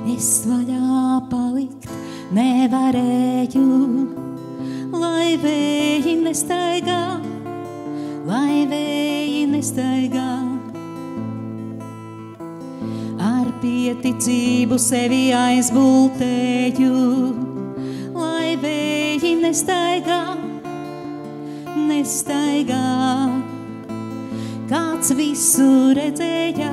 Es vaļā palikt nevarēju, lai vēji nestaigā, lai vēji nestaigā. Ar pieticību sevi aizbultēju, lai vēji nestaigā, nestaigā. Kāds visu redzēja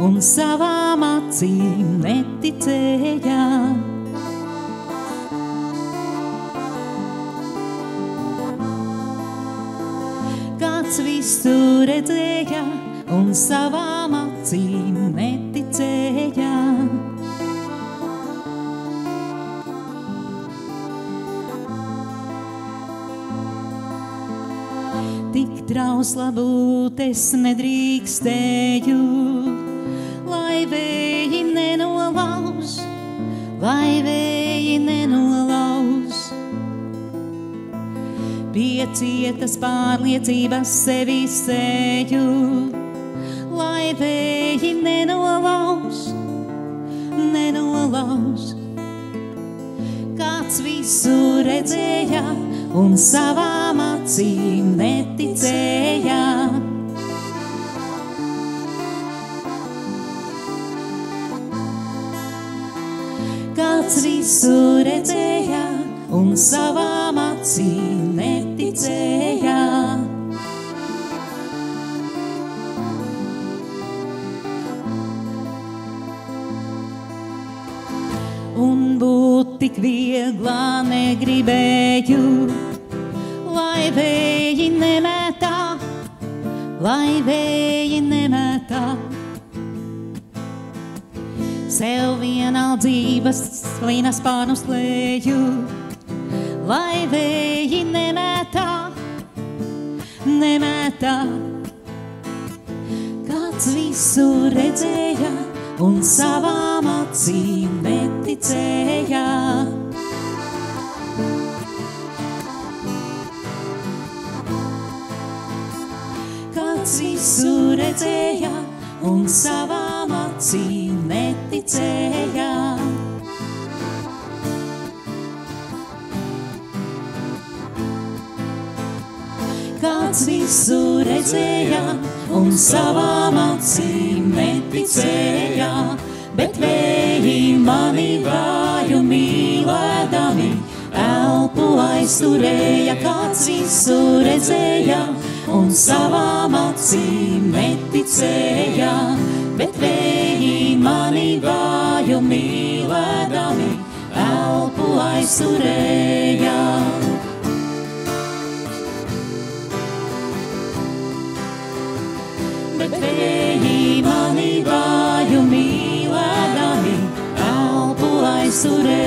un savām acīm neticēja. Kāds visu redzēja un savām acīm neticēja. Tik trausla būt es nedrīkstēju, lai vēji nenolauž, lai vēji nenolauž. Pie cietas pārliecības sevi sēju, lai vēji nenolauž, nenolauž. Kāds visu redzēja un savām acīm neticēja. Kāds visu redzēja un savām acīm neticēja. Un būt tik vieglā negribēju, lai vēji nemetā, lai vēji nemetā. Sev vienaldzības slinas pārnus lēju, lai vēji nemetā, nemetā. Kāds visu redzēja un savām acīm neticēja. Kāds visu redzēja un savām acīm neticēja. Kāds visu redzēja un savām acīm neticēja, bet vēji mani vāju mīlēdami, elpu aizturēja. Kāds visu redzēja un savām acīm neticēja, bet vēji mani vāju mīlēdami, elpu aizturēja. Bet vēji mani vāju mīlēdami, elpu aizturēja.